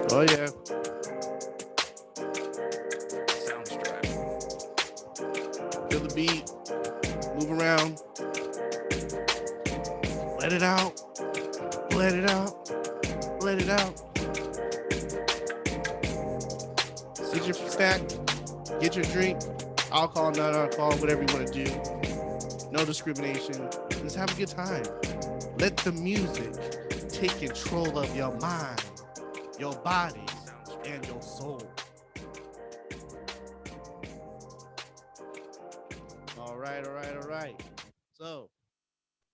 Oh yeah. Soundstripe. Feel the beat. Move around. Let it out. Let it out. Let it out. Sit your snack. Get your drink. Alcohol, not alcohol, whatever you want to do. No discrimination. Just have a good time. Let the music take control of your mind, your body, and your soul. All right, all right, all right. So,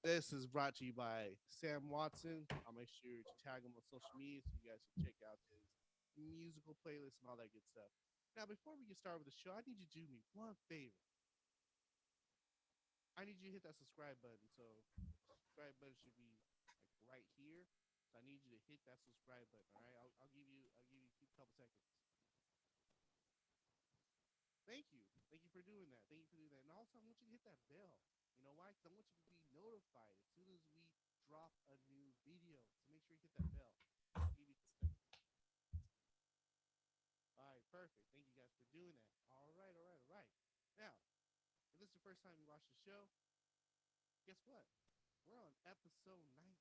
this is brought to you by Sam Watson. I'll make sure to tag him on social media so you guys can check out his musical playlist and all that good stuff. Now, before we get started with the show, I need you to do me one favor. I need you to hit that subscribe button. So, subscribe button should be like right here. So I need you to hit that subscribe button. All right, I'll give you a couple seconds. Thank you for doing that. Thank you for doing that. And also, I want you to hit that bell. You know why? Because I want you to be notified as soon as we drop a new video. So make sure you hit that bell. I'll give you 2 seconds. All right, perfect. Thank you guys for doing that. All right, all right, all right. Now, if this is the first time you watch the show, guess what? We're on episode 19.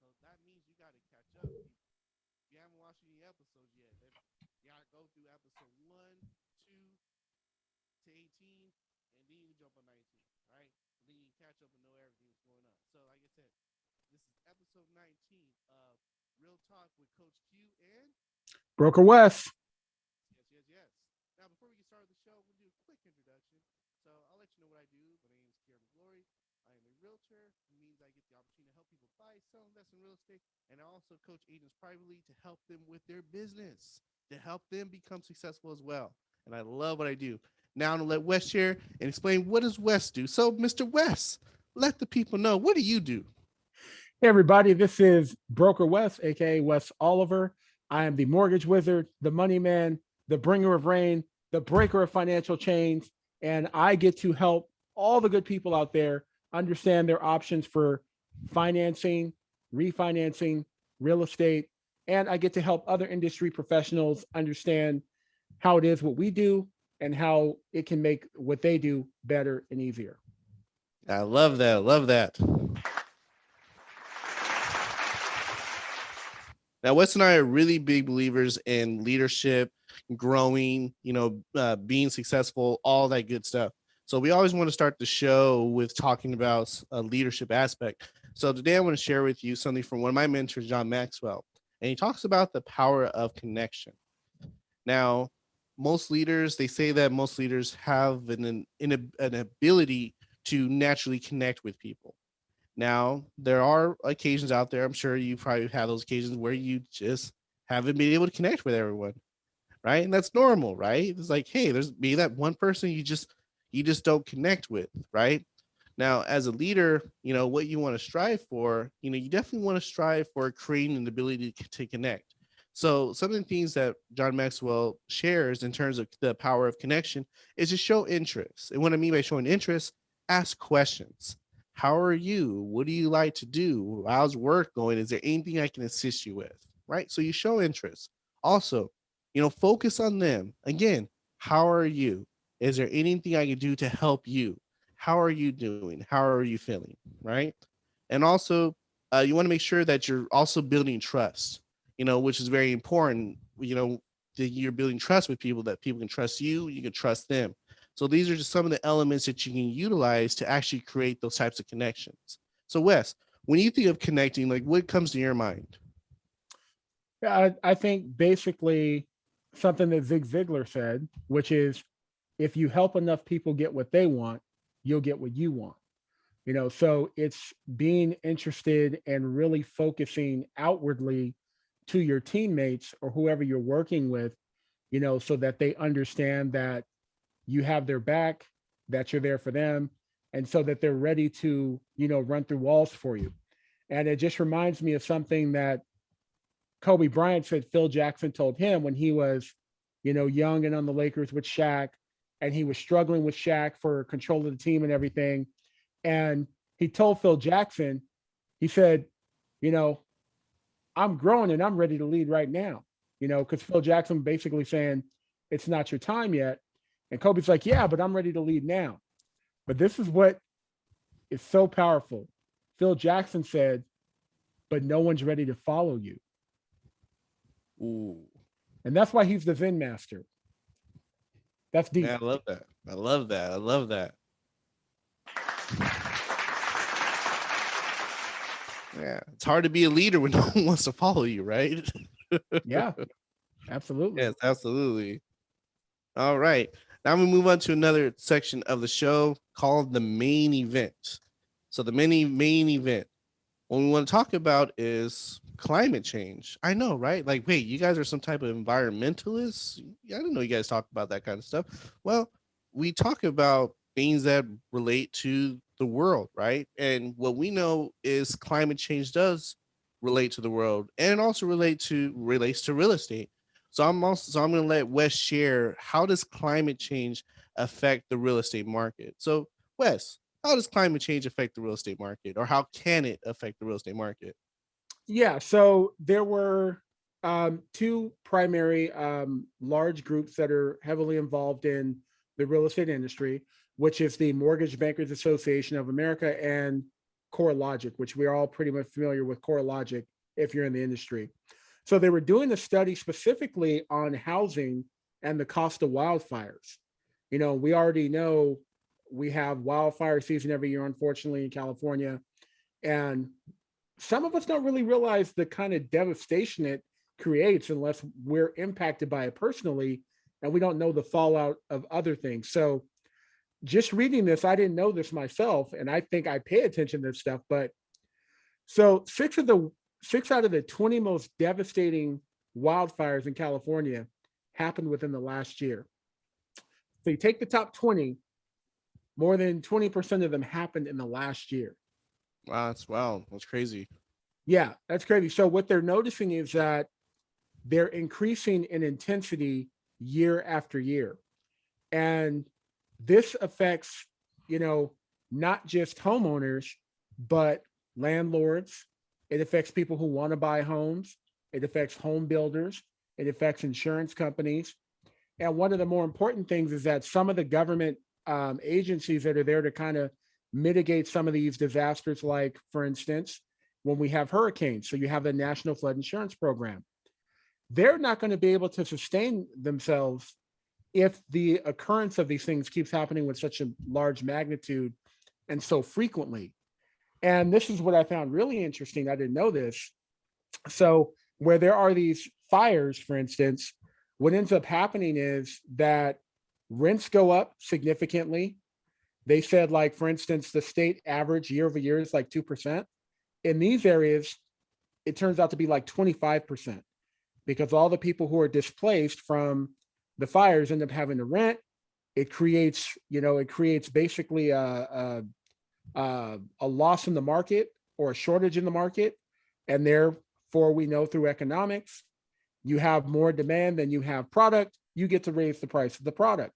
So that means you got to catch up. If you haven't watched any episodes yet, then you got to go through episode 1, 2 to 18, and then you jump on 19. All right? And then you can catch up and know everything that's going on. So, like I said, this is episode 19 of Real Talk with Coach Q and Broker West. Yes. Now, before we get started with the show, we'll do a quick introduction. So I'll let you know what I do. My name is Qierre McGlory. I am a realtor. It means I get the opportunity to help people buy, sell, invest in real estate. And I also coach agents privately to help them with their business, to help them become successful as well. And I love what I do. Now I'm going to let Wes share and explain what does Wes do. So, Mr. Wes, let the people know, what do you do? Hey, everybody. This is Broker West, aka Wes Oliver. I am the mortgage wizard, the money man, the bringer of rain, the breaker of financial chains. And I get to help all the good people out there understand their options for financing, refinancing, real estate. And I get to help other industry professionals understand how it is what we do and how it can make what they do better and easier. I love that. Love that. Now, Wes and I are really big believers in leadership, growing, being successful, all that good stuff. So we always want to start the show with talking about a leadership aspect. So today I want to share with you something from one of my mentors, John Maxwell, and he talks about the power of connection. Now, most leaders, they say that most leaders have an ability to naturally connect with people. Now, there are occasions out there, I'm sure you probably have those occasions where you just haven't been able to connect with everyone, right? And that's normal, right? It's like, hey, there's be that one person you just don't connect with, right? Now, as a leader, what you want to strive for, you definitely want to strive for creating an ability to connect. So some of the things that John Maxwell shares in terms of the power of connection is to show interest. And what I mean by showing interest, ask questions. How are you? What do you like to do? How's work going? Is there anything I can assist you with? Right? So you show interest. Also, focus on them. Again, how are you? Is there anything I can do to help you? How are you doing? How are you feeling? Right? And also, you want to make sure that you're also building trust, which is very important. That you're building trust with people, that people can trust you, you can trust them. So these are just some of the elements that you can utilize to actually create those types of connections. So Wes, when you think of connecting, like what comes to your mind? Yeah, I think basically something that Zig Ziglar said, which is if you help enough people get what they want, you'll get what you want. So it's being interested and really focusing outwardly to your teammates or whoever you're working with, so that they understand that you have their back, that you're there for them, and so that they're ready to, run through walls for you. And it just reminds me of something that Kobe Bryant said Phil Jackson told him when he was, young and on the Lakers with Shaq, and he was struggling with Shaq for control of the team and everything. And he told Phil Jackson, he said, you know, I'm growing and I'm ready to lead right now, because Phil Jackson basically saying it's not your time yet. And Kobe's like, yeah, but I'm ready to lead now. But this is what is so powerful. Phil Jackson said, but no one's ready to follow you. Ooh, And that's why he's the Zen master. That's deep. man, I love that. I love that. I love that. Yeah, it's hard to be a leader when no one wants to follow you, right? Yeah, absolutely. Yes, absolutely. All right. Now we move on to another section of the show called the main event. So the main event, what we want to talk about is climate change. I know, right? Like, wait, you guys are some type of environmentalists? I didn't know you guys talk about that kind of stuff. Well, we talk about things that relate to the world, right? And what we know is climate change does relate to the world and also relates to real estate. So I'm going to let Wes share, how does climate change affect the real estate market? So Wes, how does climate change affect the real estate market, or how can it affect the real estate market? Yeah, so there were two primary large groups that are heavily involved in the real estate industry, which is the Mortgage Bankers Association of America and CoreLogic, which we're all pretty much familiar with CoreLogic if you're in the industry. So they were doing a study specifically on housing and the cost of wildfires. We already know we have wildfire season every year, unfortunately, in California. And some of us don't really realize the kind of devastation it creates unless we're impacted by it personally, and we don't know the fallout of other things. So just reading this, I didn't know this myself, and I think I pay attention to this stuff. But so six out of the 20 most devastating wildfires in California happened within the last year. So you take the top 20, more than 20% of them happened in the last year. Wow, that's crazy. Yeah, that's crazy. So what they're noticing is that they're increasing in intensity year after year. And this affects, not just homeowners, but landlords. It affects people who want to buy homes. It affects home builders. It affects insurance companies. And one of the more important things is that some of the government agencies that are there to kind of mitigate some of these disasters, like, for instance, when we have hurricanes, so you have the National Flood Insurance Program, they're not going to be able to sustain themselves if the occurrence of these things keeps happening with such a large magnitude and so frequently. And this is what I found really interesting. I didn't know this. So where there are these fires, for instance, what ends up happening is that rents go up significantly. They said, like, for instance, the state average year over year is like 2%. In these areas, it turns out to be like 25%, because all the people who are displaced from the fires end up having to rent. It creates basically a loss in the market or a shortage in the market. And therefore, we know through economics, you have more demand than you have product, you get to raise the price of the product.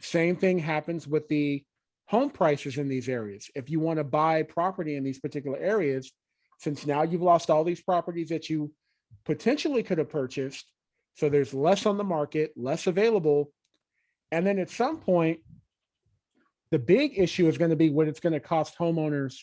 Same thing happens with the home prices in these areas. If you want to buy property in these particular areas, since now you've lost all these properties that you potentially could have purchased, so there's less on the market, less available. And then at some point, the big issue is going to be what it's going to cost homeowners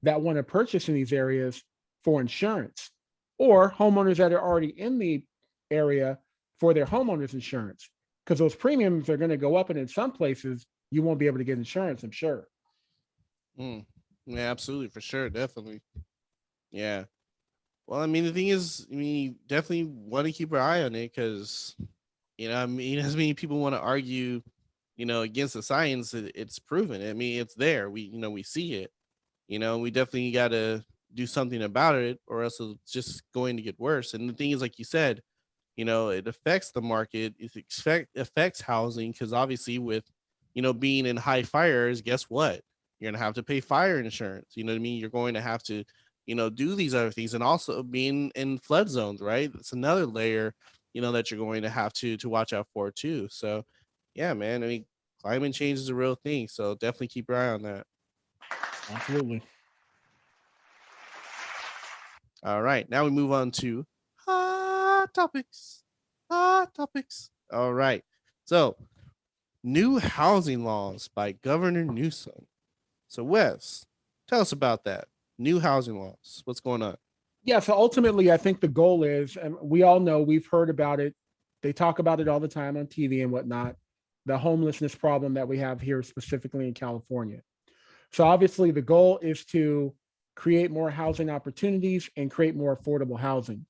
that want to purchase in these areas for insurance, or homeowners that are already in the area for their homeowners insurance, because those premiums are going to go up. And in some places, you won't be able to get insurance, I'm sure. Yeah, absolutely, for sure, definitely. Yeah. Well, I mean, the thing is, you definitely want to keep our eye on it because, as many people want to argue, against the science, it's proven. I mean, it's there. We see it. We definitely got to do something about it, or else it's just going to get worse. And the thing is, like you said, it affects the market. It affects housing because obviously, with being in high fires, guess what? You're gonna have to pay fire insurance. You know what I mean? You're going to have to, do these other things, and also being in flood zones, right? It's another layer, that you're going to have to watch out for too. So, yeah, man. I mean, climate change is a real thing. So definitely keep your eye on that. Absolutely. All right, now we move on to hot topics. Hot topics. All right. So, new housing laws by Governor Newsom. So, Wes, tell us about that. New housing laws. What's going on? Yeah, so ultimately, I think the goal is, and we all know, we've heard about it. They talk about it all the time on TV and whatnot, the homelessness problem that we have here, specifically in California. So obviously, the goal is to create more housing opportunities and create more affordable housing.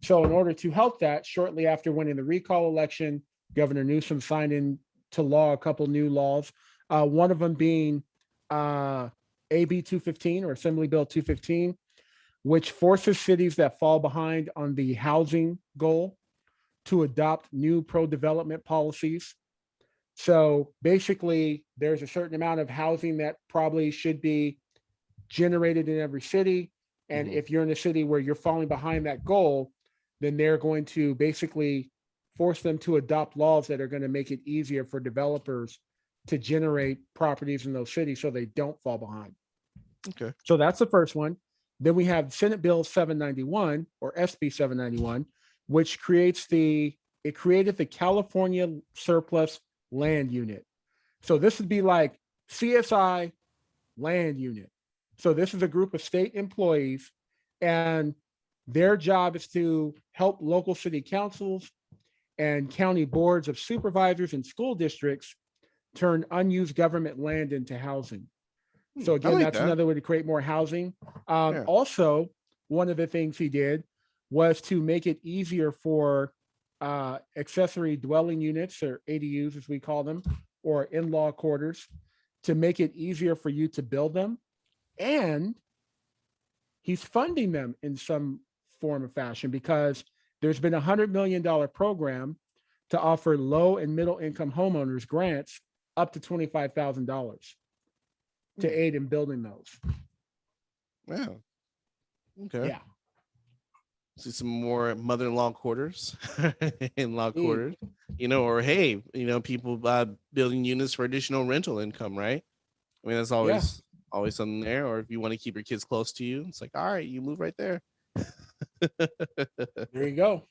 So in order to help that, shortly after winning the recall election, Governor Newsom signed into law a couple new laws. One of them being AB 215 or Assembly Bill 215, which forces cities that fall behind on the housing goal to adopt new pro-development policies. So basically, there's a certain amount of housing that probably should be generated in every city. And if you're in a city where you're falling behind that goal, then they're going to basically force them to adopt laws that are going to make it easier for developers to generate properties in those cities so they don't fall behind. Okay. So that's the first one. Then we have Senate Bill 791 or SB 791, which created the California Surplus Land Unit. So this would be like CSI Land Unit. So this is a group of state employees, and their job is to help local city councils and county boards of supervisors and school districts turn unused government land into housing. So again, that's another way to create more housing. Also, one of the things he did was to make it easier for accessory dwelling units, or ADUs as we call them, or in-law quarters, to make it easier for you to build them. And he's funding them in some form or fashion, because there's been $100 million program to offer low and middle income homeowners grants up to $25,000 to aid in building those. Wow. Okay. Yeah. See some more mother-in-law quarters, in-law quarters, or hey, people building units for additional rental income, right? I mean, that's always something there. Or if you want to keep your kids close to you, it's like, all right, you move right there. There you go.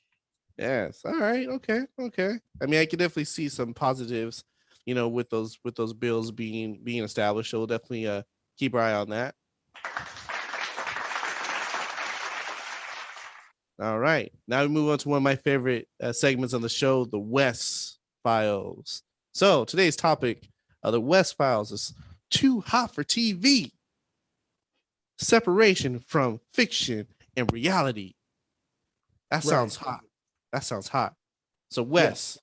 Yes. All right. Okay. I mean, I can definitely see some positives, with those bills being established. So we'll definitely keep our eye on that. All right. Now we move on to one of my favorite segments on the show, the West Files. So today's topic of the West Files is too hot for TV. Separation from fiction and reality. That sounds hot. That sounds hot. So Wes,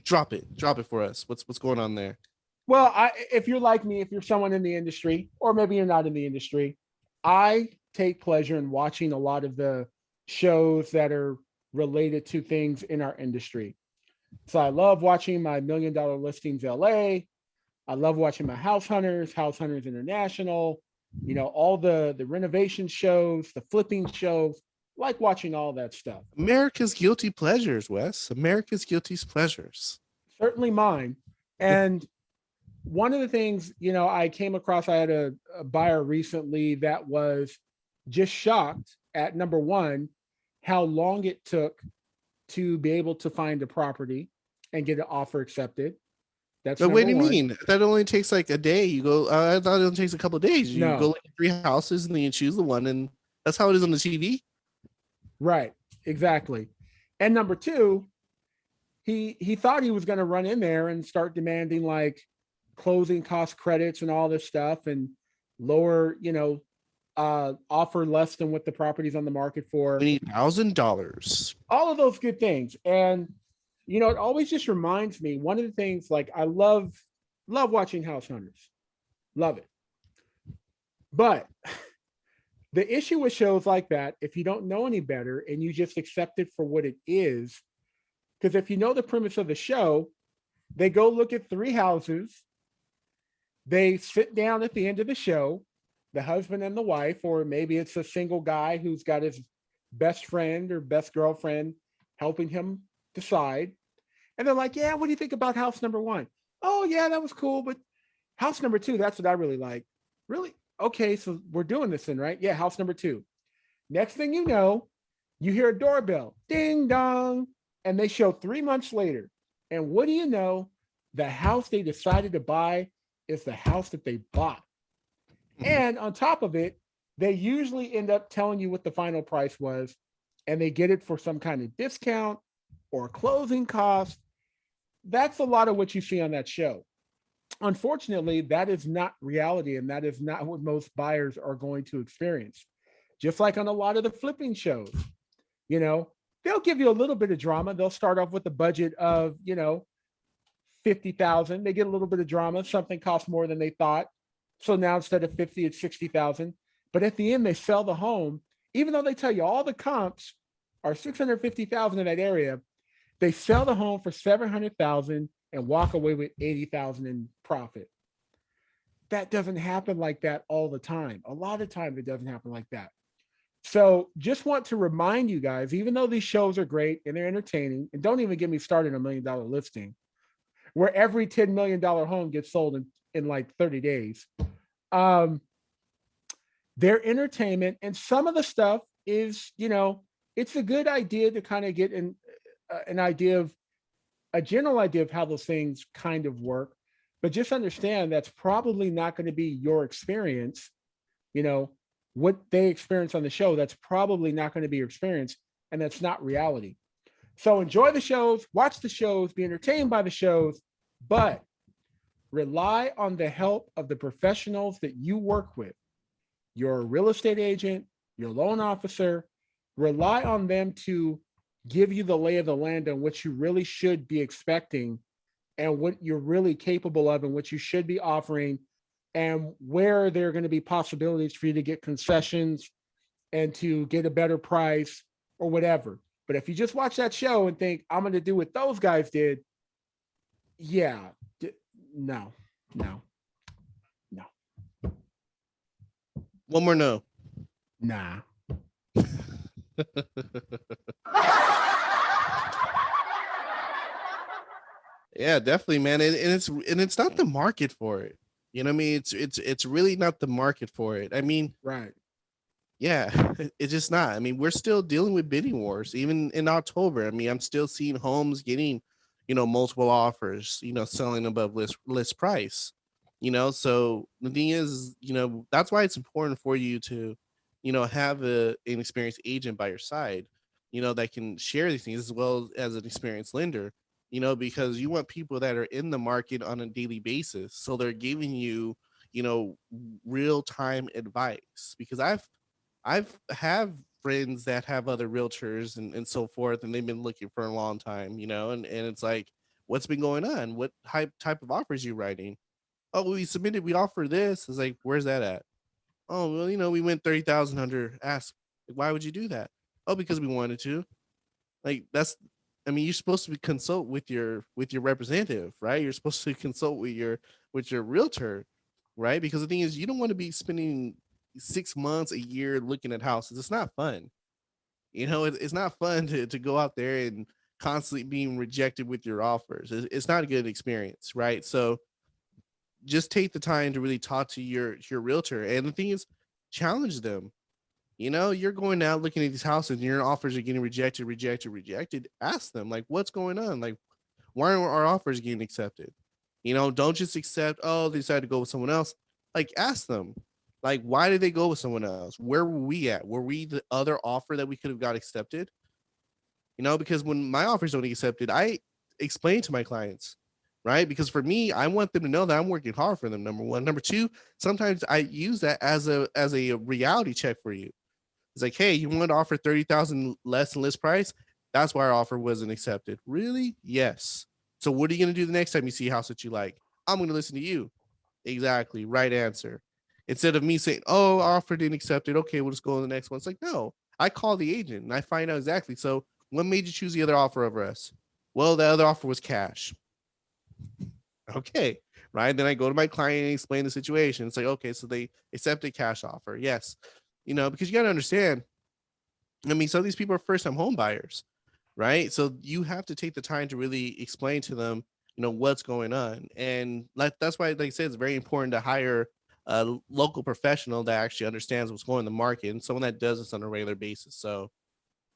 drop it for us. What's going on there? Well, if you're like me, if you're someone in the industry, or maybe you're not in the industry, I take pleasure in watching a lot of the shows that are related to things in our industry. So I love watching my $1 Million Listings LA. I love watching my House Hunters International, all the renovation shows, the flipping shows. Like watching all that stuff. America's guilty pleasures, Wes. America's guilty pleasures. Certainly mine. And one of the things, I came across, I had a buyer recently that was just shocked at, number one, how long it took to be able to find a property and get an offer accepted. That's but what do you mean? That only takes like a day. You go, I thought it only takes a couple of days. You go like 3 houses and then you choose the one, and that's how it is on the TV. Right, exactly. And number two, he thought he was going to run in there and start demanding like closing cost credits and all this stuff, and lower, offer less than what the property's on the market for. $20,000. All of those good things. And it always just reminds me, one of the things, like, I love watching House Hunters. Love it. But the issue with shows like that, if you don't know any better and you just accept it for what it is, because if you know the premise of the show, they go look at 3 houses, they sit down at the end of the show, the husband and the wife, or maybe it's a single guy who's got his best friend or best girlfriend helping him decide. And they're like, yeah, what do you think about house number 1? Oh yeah, that was cool. But house number 2, that's what I really like. Really? Okay, so we're doing this then, right? Yeah, house number 2. Next thing you know, you hear a doorbell, ding dong, and they show 3 months later. And what do you know? The house they decided to buy is the house that they bought. And on top of it, they usually end up telling you what the final price was, and they get it for some kind of discount or closing cost. That's a lot of what you see on that show. Unfortunately, that is not reality, and that is not what most buyers are going to experience. Just like on a lot of the flipping shows, you know, they'll give you a little bit of drama. They'll start off with a budget of, 50,000. They get a little bit of drama. Something costs more than they thought. So now instead of 50, it's 60,000. But at the end, they sell the home, even though they tell you all the comps are 650,000 in that area. They sell the home for 700,000 and walk away with 80,000 in profit. That doesn't happen like that all the time. A lot of times it doesn't happen like that. So just want to remind you guys, even though these shows are great and they're entertaining, and don't even get me started on $1 million listing, where every $10 million home gets sold in like 30 days. They're entertainment, and some of the stuff is, it's a good idea to kind of get an idea of a general idea of how those things kind of work, but just understand that's probably not going to be your experience. What they experience on the show, that's probably not going to be your experience, and that's not reality. So enjoy the shows, watch the shows, be entertained by the shows, but rely on the help of the professionals that you work with. Your real estate agent, your loan officer, rely on them to give you the lay of the land on what you really should be expecting and what you're really capable of and what you should be offering, and where there are going to be possibilities for you to get concessions and to get a better price or whatever. But if you just watch that show and think, I'm going to do what those guys did, yeah, no. One more no. Nah. Yeah, definitely, man. And it's not the market for it. You know what I mean? It's really not the market for it. I mean, Right. yeah, it's just not. I mean, we're still dealing with bidding wars, even in October. I mean, I'm still seeing homes getting, multiple offers, selling above list price. So the thing is, that's why it's important for you to, have an experienced agent by your side, that can share these things, as well as an experienced lender, because you want people that are in the market on a daily basis. So they're giving you, real time advice, because I've have friends that have other realtors and so forth, and they've been looking for a long time, and it's like, what's been going on? What type of offers you writing? Oh, we offer this. It's like, where's that at? Oh, well, we went 30,000 under ask. Like, why would you do that? Oh, because we wanted to. Like, I mean, you're supposed to consult with your representative, right? You're supposed to consult with your realtor, right? Because the thing is, you don't want to be spending 6 months, a year looking at houses. It's not fun. It's not fun to go out there and constantly being rejected with your offers. It's not a good experience, right? So just take the time to really talk to your realtor. And the thing is, challenge them. You're going out looking at these houses and your offers are getting rejected. Ask them, like, what's going on? Like, why are our offers getting accepted? Don't just accept, oh, they decided to go with someone else. Like, ask them, like, why did they go with someone else? Where were we at? Were we the other offer that we could have got accepted? Because when my offers don't get accepted, I explain to my clients, right? Because for me, I want them to know that I'm working hard for them. Number one. Number two, sometimes I use that as a reality check for you. It's like, hey, you want to offer 30,000 less than list price? That's why our offer wasn't accepted. Really? Yes. So what are you going to do the next time you see a house that you like? I'm going to listen to you. Exactly. Right answer. Instead of me saying, oh, our offer didn't accept it. Okay, we'll just go to the next one. It's like, no, I call the agent and I find out exactly. So what made you choose the other offer over us? Well, the other offer was cash. Okay. Right. Then I go to my client and explain the situation. It's like, okay, so they accepted cash offer. Yes. Because you got to understand, I mean, some of these people are first time home buyers, right? So you have to take the time to really explain to them, what's going on. And that's why, like I said, it's very important to hire a local professional that actually understands what's going in the market and someone that does this on a regular basis. So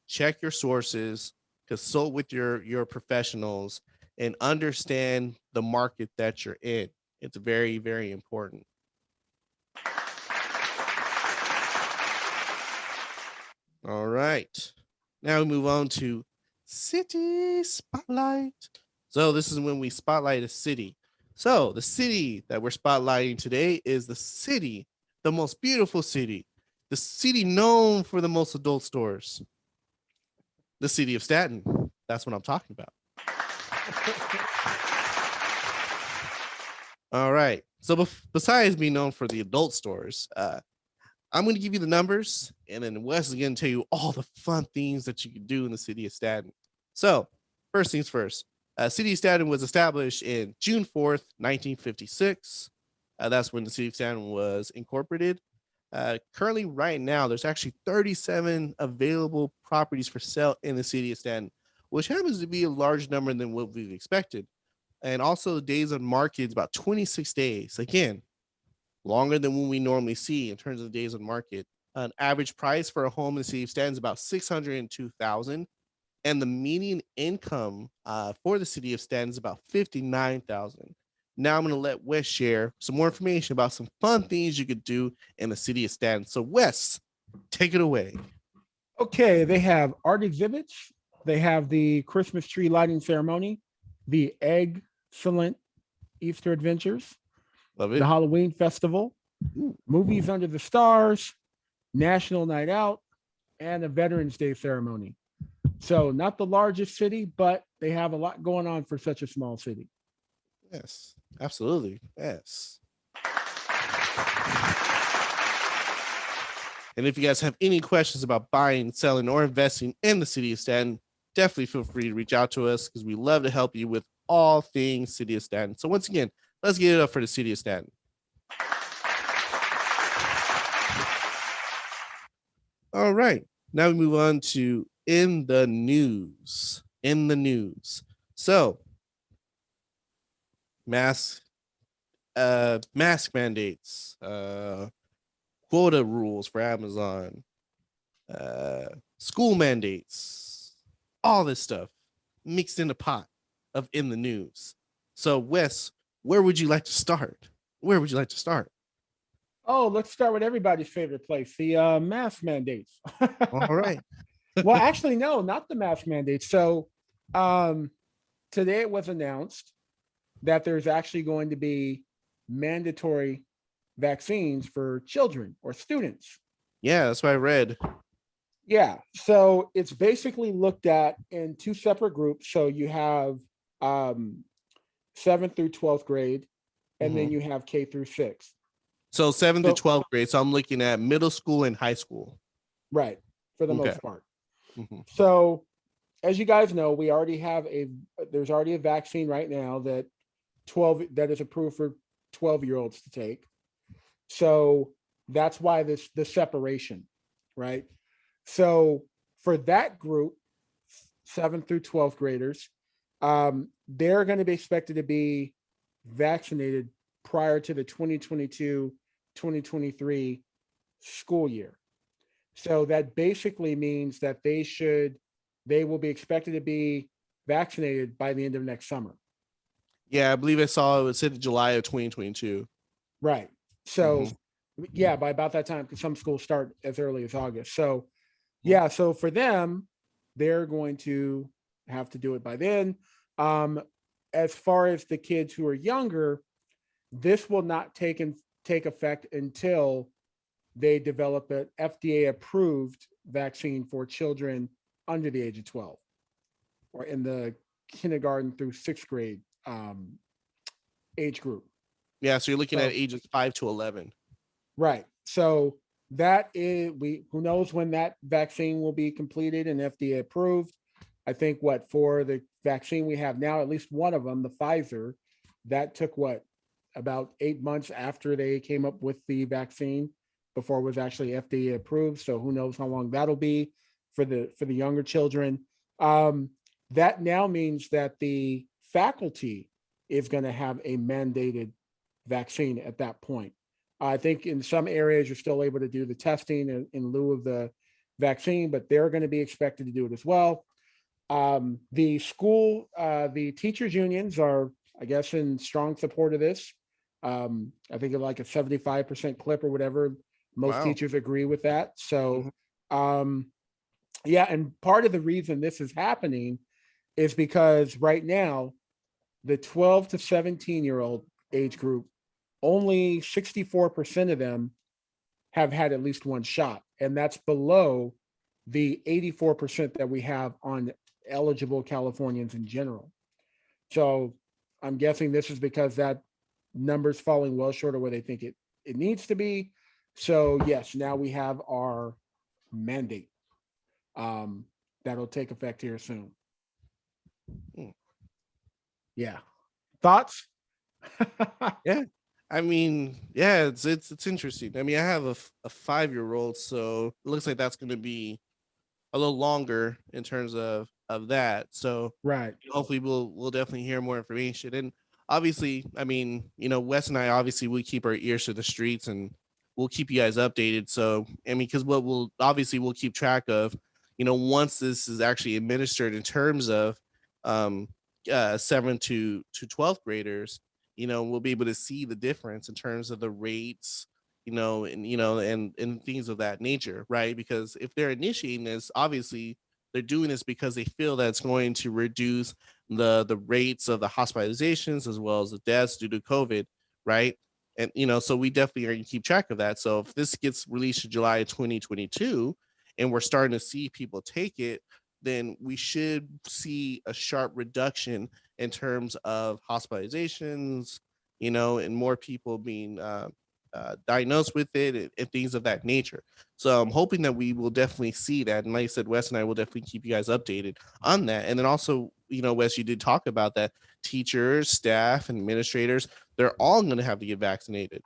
check your sources, consult with your professionals, and understand the market that you're in. It's very, very important. All right. Now we move on to city spotlight. So this is when we spotlight a city. So the city that we're spotlighting today is the most beautiful city, the city known for the most adult stores, the city of Stanton. That's what I'm talking about. All right. So besides being known for the adult stores, I'm going to give you the numbers, and then Wes is going to tell you all the fun things that you can do in the city of Stanton. So, first things first, City of Stanton was established in June 4th, 1956. That's when the City of Stanton was incorporated. Currently, right now, there's actually 37 available properties for sale in the City of Stanton, which happens to be a large number than what we've expected. And also, the days on market is about 26 days. Again, longer than what we normally see in terms of days on market. An average price for a home in the city of Stanton is about $602,000, and the median income for the city of Stanton is about $59,000. Now I'm going to let Wes share some more information about some fun things you could do in the city of Stanton. So Wes, take it away. Okay, they have art exhibits. They have the Christmas tree lighting ceremony, the excellent Easter adventures, Love the it. Halloween festival, movies under the stars, National Night Out, and a Veterans Day ceremony. So not the largest city, but they have a lot going on for such a small city. Yes, absolutely. Yes. And if you guys have any questions about buying, selling, or investing in the city of Stanton, definitely feel free to reach out to us because we love to help you with all things city of Stanton. So once again, let's get it up for the city of Stanton. All right. Now we move on to in the news. In the news. So mask mandates, quota rules for Amazon, school mandates, all this stuff mixed in a pot of in the news. So Wes, where would you like to start? Where would you like to start? Oh, let's start with everybody's favorite place, the mask mandates. All right. Well, actually, no, not the mask mandates. So today it was announced that there's actually going to be mandatory vaccines for children or students. Yeah, that's what I read. Yeah. So it's basically looked at in two separate groups. So you have 7th through 12th grade, and then you have K through 6th. So 7th to 12th grade. So I'm looking at middle school and high school. Right. For the most part. Mm-hmm. So as you guys know, we already have there's already a vaccine right now that is approved for 12-year-olds to take. So that's why the separation, right? So for that group, 7th through 12th graders, they're going to be expected to be vaccinated prior to the 2022-2023 school year. So that basically means that they will be expected to be vaccinated by the end of next summer. Yeah, I believe I saw it was in July of 2022. Right. So yeah, by about that time, because some schools start as early as August. So yeah, so for them, they're going to have to do it by then. As far as the kids who are younger, this will not take effect until they develop an FDA approved vaccine for children under the age of 12 or in the kindergarten through 6th grade age group. Yeah, so you're looking at ages 5 to 11. Right. So that is, who knows when that vaccine will be completed and FDA approved. I think for the vaccine we have now, at least one of them, the Pfizer, that took about 8 months after they came up with the vaccine before it was actually FDA approved. So who knows how long that'll be for the younger children. That now means that the faculty is going to have a mandated vaccine at that point. I think in some areas you're still able to do the testing in lieu of the vaccine, but they're going to be expected to do it as well. The teachers unions are, I guess, in strong support of this. I think like a 75% clip or whatever. Most Wow. teachers agree with that. Mhm. So, yeah, and part of the reason this is happening is because right now, the 12 to 17-year-old age group, only 64% of them have had at least one shot. And that's below the 84% that we have on eligible Californians in general. So I'm guessing this is because that number's falling well short of where they think it needs to be. So yes, now we have our mandate. That'll take effect here soon. Hmm. Yeah. Thoughts? Yeah. I mean, yeah, it's interesting. I mean, I have a 5-year-old, so it looks like that's going to be a little longer in terms of that. So Right. hopefully we'll definitely hear more information. And obviously, I mean, Wes and I obviously we keep our ears to the streets and we'll keep you guys updated. So I mean, because what we'll keep track of, once this is actually administered in terms of um 7th to 12th graders, we'll be able to see the difference in terms of the rates, and things of that nature, right? Because if they're initiating this, obviously they're doing this because they feel that it's going to reduce the rates of the hospitalizations as well as the deaths due to COVID, right? And so we definitely are going to keep track of that. So if this gets released in July 2022, and we're starting to see people take it, then we should see a sharp reduction in terms of hospitalizations, and more people being diagnosed with it, and things of that nature. So I'm hoping that we will definitely see that. And like I said, Wes and I will definitely keep you guys updated on that. And then also, Wes, you did talk about that teachers, staff, and administrators, they're all going to have to get vaccinated,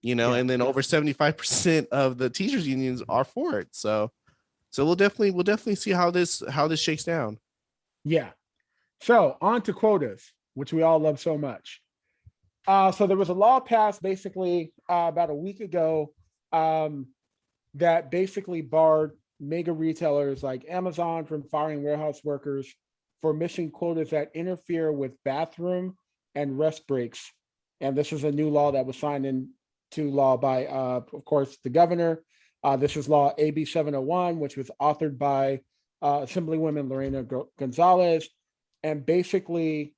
Yeah. and then over 75% of the teachers unions are for it. So we'll definitely see how this shakes down. Yeah. So on to quotas, which we all love so much. So there was a law passed basically about a week ago um, that basically barred mega retailers like Amazon from firing warehouse workers for missing quotas that interfere with bathroom and rest breaks. And this is a new law that was signed into law by, of course, the governor. This is law AB 701, which was authored by Assemblywoman Lorena Gonzalez. And basically,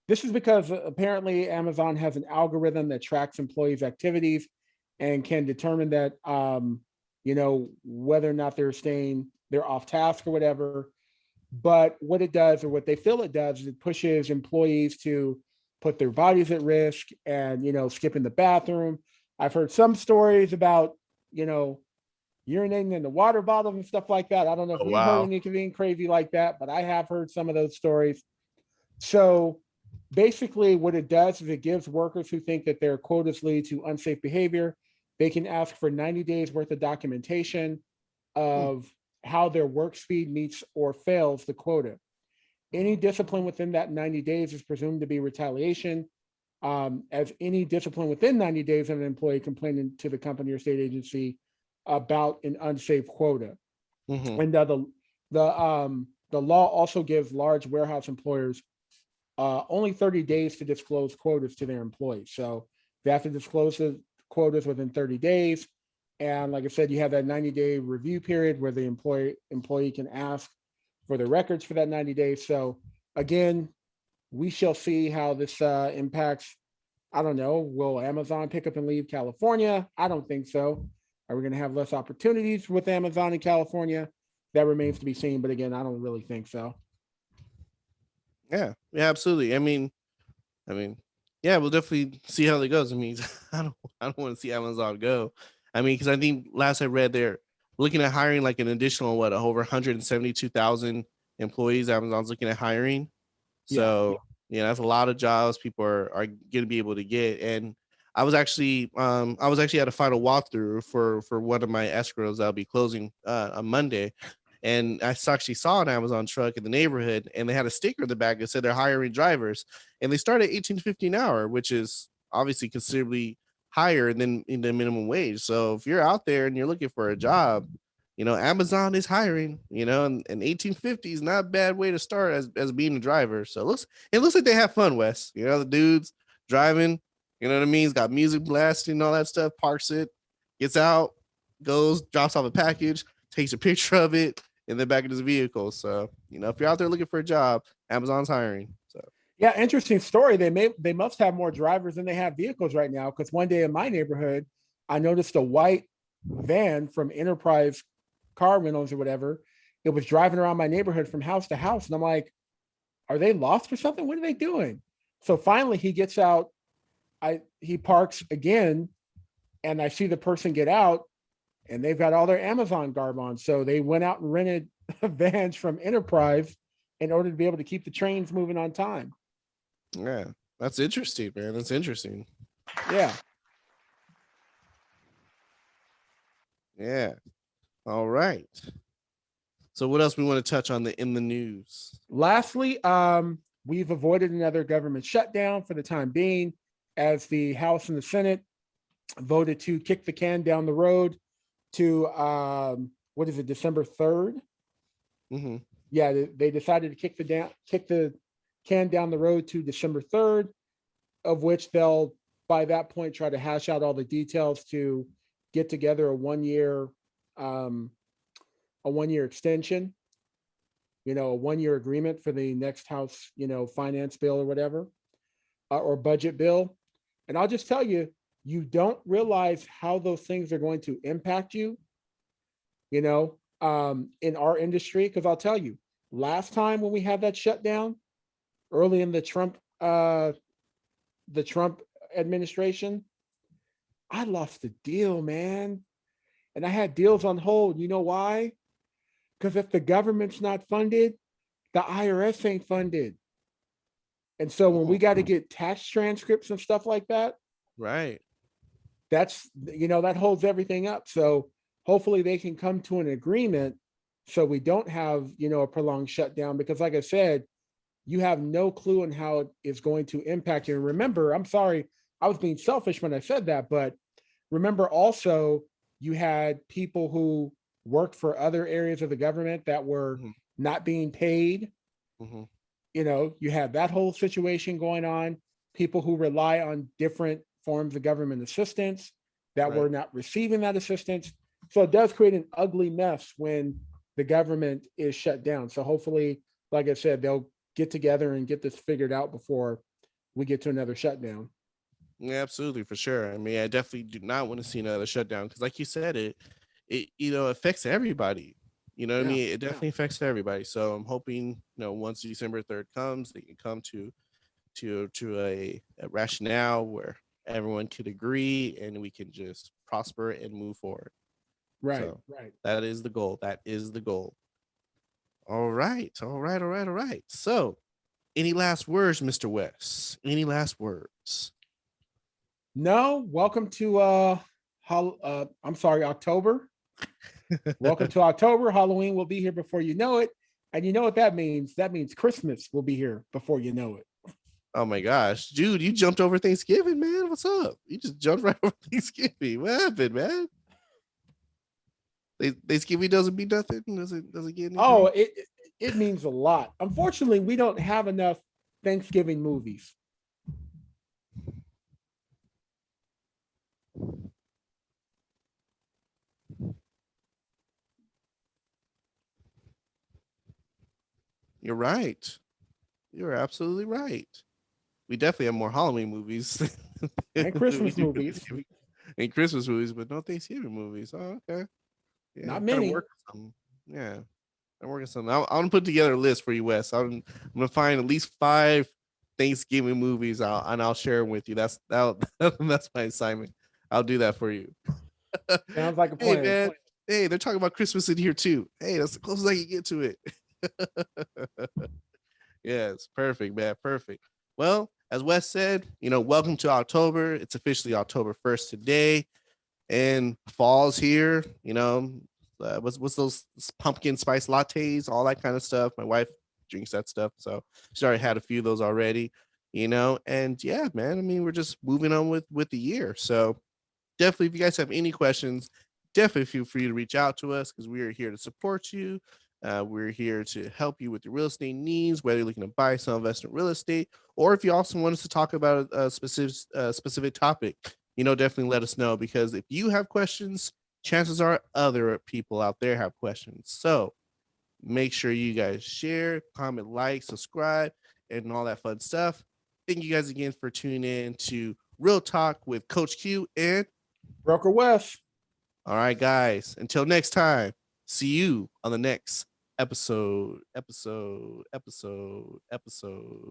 this is because apparently Amazon has an algorithm that tracks employees' activities and can determine that, whether or not they're off task or whatever. But what it does, or what they feel it does, is it pushes employees to put their bodies at risk and, skip in the bathroom. I've heard some stories about, urinating in the water bottles and stuff like that. I don't know if Oh, you've heard wow. anything crazy like that, but I have heard some of those stories. So basically, what it does is it gives workers who think that their quotas lead to unsafe behavior, they can ask for 90 days worth of documentation Hmm. of how their work speed meets or fails the quota. Any discipline within that 90 days is presumed to be retaliation, as any discipline within 90 days of an employee complaining to the company or state agency about an unsafe quota. Hmm. And the law also gives large warehouse employers only 30 days to disclose quotas to their employees. So they have to disclose the quotas within 30 days. And like I said, you have that 90-day review period where the employee can ask for the records for that 90 days. So again, we shall see how this impacts. I don't know. Will Amazon pick up and leave California? I don't think so. Are we going to have less opportunities with Amazon in California? That remains to be seen. But again, I don't really think so. Yeah, absolutely. I mean, yeah, we'll definitely see how it goes. I mean, I don't want to see Amazon go. I mean, because I think last I read, they're looking at hiring like an additional over 172,000 employees. Amazon's looking at hiring. Yeah. So yeah, that's a lot of jobs people are going to be able to get. And I was actually at a final walkthrough for one of my escrows that'll be closing on Monday. And actually saw an Amazon truck in the neighborhood, and they had a sticker in the back that said they're hiring drivers, and they start at 18.50 an hour, which is obviously considerably higher than in the minimum wage. So if you're out there and you're looking for a job, Amazon is hiring, and 1850 is not a bad way to start as being a driver. So it looks like they have fun, Wes. The dude's driving, you know what I mean? He's got music blasting, all that stuff, parks it, gets out, goes, drops off a package, takes a picture of it, and then back in his vehicle. So, if you're out there looking for a job, Amazon's hiring. So Yeah, interesting story. They must have more drivers than they have vehicles right now. Because one day in my neighborhood, I noticed a white van from Enterprise Car Rentals or whatever. It was driving around my neighborhood from house to house, and I'm like, "Are they lost or something? What are they doing?" So finally, he gets out. He parks again, and I see the person get out, and they've got all their Amazon garb on. So they went out and rented vans from Enterprise in order to be able to keep the trains moving on time. yeah, that's interesting, man. That's interesting. Yeah. Yeah. All right. So what else we want to touch on in the news? Lastly, we've avoided another government shutdown for the time being, as the House and the Senate voted to kick the can down the road to what is it, December 3rd? Mm-hmm. Yeah, they decided to kick the can down the road to December 3rd, of which they'll by that point try to hash out all the details to get together a 1 year extension, a 1 year agreement for the next House, finance bill or whatever, or budget bill. And I'll just tell you, you don't realize how those things are going to impact you, in our industry. Because I'll tell you, last time when we had that shutdown, early in the Trump administration, I lost the deal, man. And I had deals on hold. You know why? Because if the government's not funded, the IRS ain't funded. And so when we got to get tax transcripts and stuff like that, right, that's, that holds everything up. So hopefully they can come to an agreement so we don't have, a prolonged shutdown, because like I said, you have no clue on how it is going to impact you. And remember, I'm sorry, I was being selfish when I said that, but remember also you had people who worked for other areas of the government that were not being paid. Mm-hmm. You had that whole situation going on, people who rely on different forms of government assistance that were not receiving that assistance. So it does create an ugly mess when the government is shut down. So hopefully, like I said, they'll get together and get this figured out before we get to another shutdown. Yeah, absolutely, for sure. I mean, I definitely do not want to see another shutdown because, like you said, it affects everybody. You know what I mean? It definitely affects everybody. So I'm hoping, once December 3rd comes, they can come to a rationale where everyone could agree and we can just prosper and move forward. Right, so right. That is the goal. That is the goal. All right. So, any last words, Mr. West? Any last words? No. Welcome to October. Welcome to October. Halloween will be here before you know it. And you know what that means? That means Christmas will be here before you know it. Oh my gosh, dude, you jumped over Thanksgiving, man. What's up? You just jumped right over Thanksgiving. What happened, man? Thanksgiving doesn't mean nothing. Doesn't get anything? Oh, it means a lot. Unfortunately, we don't have enough Thanksgiving movies. You're right. You're absolutely right. We definitely have more Halloween movies and Christmas movies. And Christmas movies, but no Thanksgiving movies. Oh, okay. Yeah, not many. Yeah, I'm working something. I'm gonna put together a list for you, Wes. I'm gonna find at least 5 Thanksgiving movies and I'll share them with you. That's my assignment. I'll do that for you. Sounds like a plan. Hey, man. Hey, they're talking about Christmas in here too. Hey, that's the closest I can get to it. Yes, perfect, man. Perfect. Well, as Wes said, welcome to October. It's officially October 1st today, and fall's here. What's those pumpkin spice lattes, all that kind of stuff. My wife drinks that stuff, so she's already had a few of those already. And yeah, man, I mean, we're just moving on with the year. So definitely, if you guys have any questions, definitely feel free to reach out to us because we are here to support you. We're here to help you with your real estate needs, whether you're looking to buy, sell, invest in real estate, or if you also want us to talk about a specific topic, definitely let us know, because if you have questions, chances are other people out there have questions. So make sure you guys share, comment, like, subscribe, and all that fun stuff. Thank you guys again for tuning in to Real Talk with Coach Q. And Broker West. all right, guys, until next time, see you on the next episode.